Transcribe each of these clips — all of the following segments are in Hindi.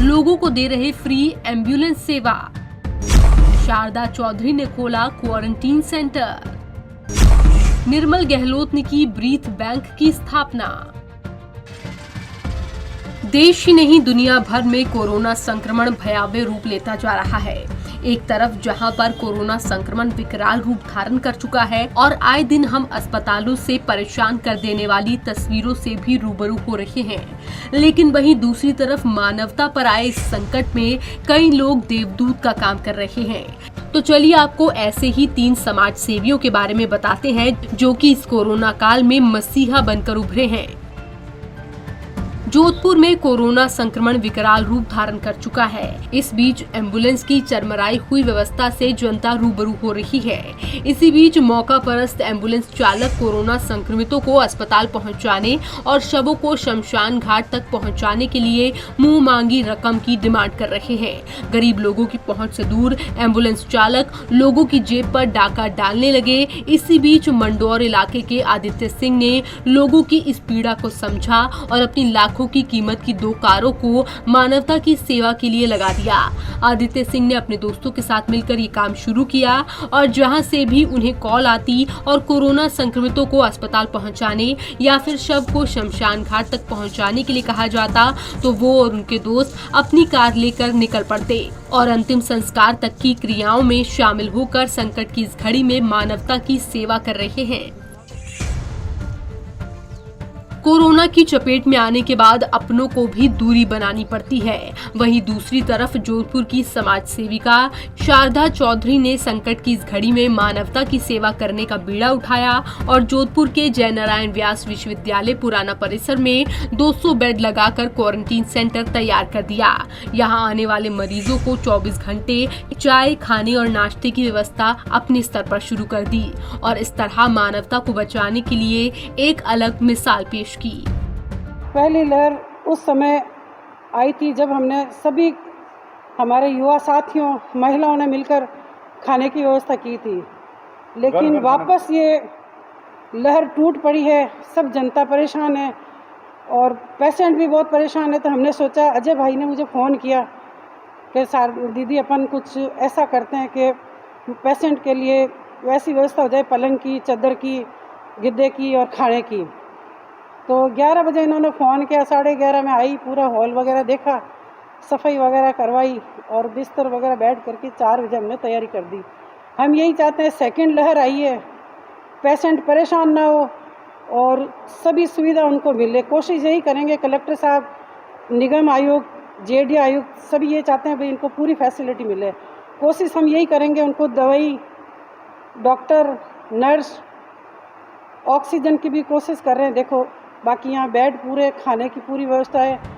लोगों को दे रहे फ्री एम्बुलेंस सेवा। शारदा चौधरी ने खोला क्वारंटीन सेंटर। निर्मल गहलोत ने की ब्रीथ बैंक की स्थापना। देश ही नहीं दुनिया भर में कोरोना संक्रमण भयावह रूप लेता जा रहा है। एक तरफ जहां पर कोरोना संक्रमण विकराल रूप धारण कर चुका है और आए दिन हम अस्पतालों से परेशान कर देने वाली तस्वीरों से भी रूबरू हो रहे हैं, लेकिन वहीं दूसरी तरफ मानवता पर आए इस संकट में कई लोग देवदूत का काम कर रहे हैं। तो चलिए आपको ऐसे ही 3 समाज सेवियों के बारे में बताते हैं जो कि इस कोरोना काल में मसीहा बनकर उभरे हैं। जोधपुर में कोरोना संक्रमण विकराल रूप धारण कर चुका है। इस बीच एम्बुलेंस की चरमराई हुई व्यवस्था से जनता रूबरू हो रही है। इसी बीच मौका परस्त एम्बुलेंस चालक कोरोना संक्रमितों को अस्पताल पहुंचाने और शवों को शमशान घाट तक पहुंचाने के लिए मुंह मांगी रकम की डिमांड कर रहे हैं। गरीब लोगों की पहुंच से दूर एम्बुलेंस चालक लोगों की जेब पर डाका डालने लगे। इसी बीच मंडौर इलाके के आदित्य सिंह ने लोगों की इस पीड़ा को समझा और अपनी लाखों की कीमत की 2 कारों को मानवता की सेवा के लिए लगा दिया। आदित्य सिंह ने अपने दोस्तों के साथ मिलकर ये काम शुरू किया और जहां से भी उन्हें कॉल आती और कोरोना संक्रमितों को अस्पताल पहुंचाने या फिर शव को शमशान घाट तक पहुंचाने के लिए कहा जाता तो वो और उनके दोस्त अपनी कार लेकर निकल पड़ते और अंतिम संस्कार तक की क्रियाओं में शामिल होकर संकट की इस घड़ी में मानवता की सेवा कर रहे हैं। कोरोना की चपेट में आने के बाद अपनों को भी दूरी बनानी पड़ती है। वहीं दूसरी तरफ जोधपुर की समाज सेविका शारदा चौधरी ने संकट की इस घड़ी में मानवता की सेवा करने का बीड़ा उठाया और जोधपुर के जय नारायण व्यास विश्वविद्यालय पुराना परिसर में 200 बेड लगाकर क्वारंटीन सेंटर तैयार कर दिया। यहां आने वाले मरीजों को 24 घंटे चाय, खाने और नाश्ते की व्यवस्था अपने स्तर पर शुरू कर दी और इस तरह मानवता को बचाने के लिए एक अलग मिसाल पेश की। पहली लहर उस समय आई थी जब हमने सभी हमारे युवा साथियों, महिलाओं ने मिलकर खाने की व्यवस्था की थी, लेकिन वापस ये लहर टूट पड़ी है। सब जनता परेशान है और पेशेंट भी बहुत परेशान है। तो हमने सोचा, अजय भाई ने मुझे फ़ोन किया कि दीदी अपन कुछ ऐसा करते हैं कि पेशेंट के लिए वैसी व्यवस्था हो जाए, पलंग की, चादर की, गिद्दे की और खाने की। तो 11 बजे इन्होंने फ़ोन किया, 11:30 में आई, पूरा हॉल वगैरह देखा, सफाई वगैरह करवाई और बिस्तर वगैरह बैठ करके 4 बजे हमने तैयारी कर दी। हम यही चाहते हैं सेकंड लहर आई है, पेशेंट परेशान ना हो और सभी सुविधा उनको मिले। कोशिश यही करेंगे, कलेक्टर साहब, निगम आयुक्त, जेडी आयुक्त सभी ये चाहते हैं भाई इनको पूरी फैसिलिटी मिले। कोशिश हम यही करेंगे, उनको दवाई, डॉक्टर, नर्स, ऑक्सीजन की भी कोशिश कर रहे हैं। देखो बाकी यहाँ बेड पूरे, खाने की पूरी व्यवस्था है।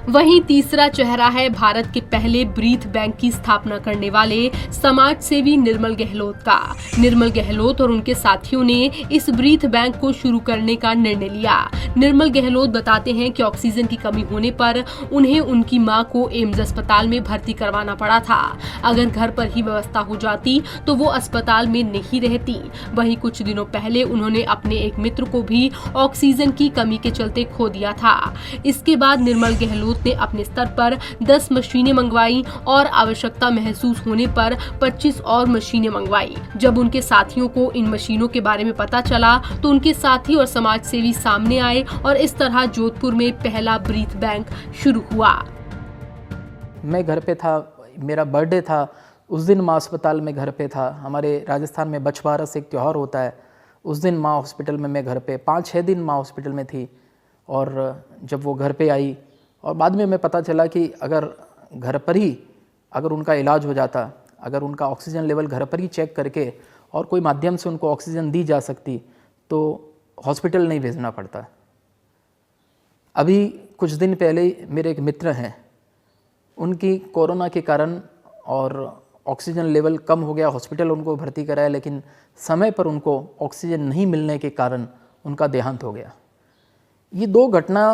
वहीं तीसरा चेहरा है भारत के पहले ब्रीथ बैंक की स्थापना करने वाले समाज सेवी निर्मल गहलोत का। निर्मल गहलोत और उनके साथियों ने इस ब्रीथ बैंक को शुरू करने का निर्णय लिया। निर्मल गहलोत बताते हैं कि ऑक्सीजन की कमी होने पर उन्हें उनकी मां को एम्स अस्पताल में भर्ती करवाना पड़ा था। अगर घर पर ही व्यवस्था हो जाती तो वो अस्पताल में नहीं रहती। वहीं कुछ दिनों पहले उन्होंने अपने एक मित्र को भी ऑक्सीजन की कमी के चलते खो दिया था। इसके बाद निर्मल गहलोत ने अपने स्तर पर 10 मशीनें मंगवाई और आवश्यकता महसूस होने पर 25 और मशीनें मंगवाई। जब उनके साथियों को इन मशीनों के बारे में पता चला तो उनके साथी और समाज सेवी सामने आए और इस तरह जोधपुर में पहला ब्रीथ बैंक शुरू हुआ। मैं घर पे था, मेरा बर्थडे था, उस दिन माँ अस्पताल में घर पे था। हमारे राजस्थान में बछवारस एक त्यौहार होता है, उस दिन माँ हॉस्पिटल में, मैं घर पे 5-6 दिन माँ हॉस्पिटल में थी। और जब वो घर पे आई और बाद में मैं पता चला कि अगर घर पर ही अगर उनका इलाज हो जाता, अगर उनका ऑक्सीजन लेवल घर पर ही चेक करके और कोई माध्यम से उनको ऑक्सीजन दी जा सकती तो हॉस्पिटल नहीं भेजना पड़ता। अभी कुछ दिन पहले मेरे एक मित्र हैं, उनकी कोरोना के कारण और ऑक्सीजन लेवल कम हो गया, हॉस्पिटल उनको भर्ती कराया, लेकिन समय पर उनको ऑक्सीजन नहीं मिलने के कारण उनका देहांत हो गया। ये 2 घटना,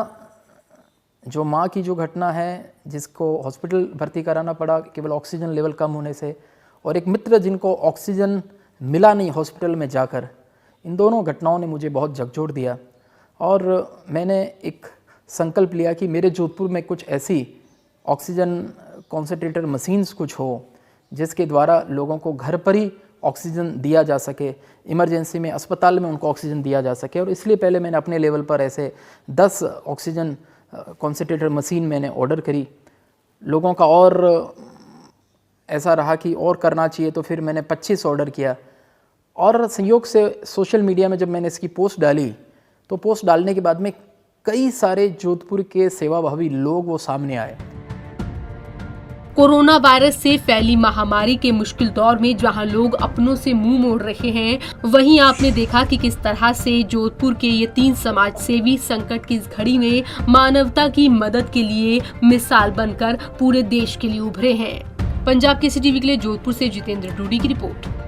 जो माँ की जो घटना है जिसको हॉस्पिटल भर्ती कराना पड़ा केवल ऑक्सीजन लेवल कम होने से, और एक मित्र जिनको ऑक्सीजन मिला नहीं हॉस्पिटल में जाकर, इन दोनों घटनाओं ने मुझे बहुत झकझोर दिया। और मैंने एक संकल्प लिया कि मेरे जोधपुर में कुछ ऐसी ऑक्सीजन कॉन्सेंट्रेटर मशीन्स कुछ हो जिसके द्वारा लोगों को घर पर ही ऑक्सीजन दिया जा सके, इमरजेंसी में अस्पताल में उनको ऑक्सीजन दिया जा सके। और इसलिए पहले मैंने अपने लेवल पर ऐसे 10 ऑक्सीजन कॉन्सेंट्रेटर मशीन मैंने ऑर्डर करी। लोगों का और ऐसा रहा कि और करना चाहिए, तो फिर मैंने 25 ऑर्डर किया। और संयोग से सोशल मीडिया में जब मैंने इसकी पोस्ट डाली तो पोस्ट डालने के बाद में कई सारे जोधपुर के सेवाभावी लोग वो सामने आए। कोरोना वायरस से फैली महामारी के मुश्किल दौर में जहां लोग अपनों से मुंह मोड़ रहे हैं, वहीं आपने देखा कि किस तरह से जोधपुर के ये 3 समाज सेवी संकट की इस घड़ी में मानवता की मदद के लिए मिसाल बनकर पूरे देश के लिए उभरे हैं। पंजाब केसरी टीवी के लिए जोधपुर से जितेंद्र डूडी की रिपोर्ट।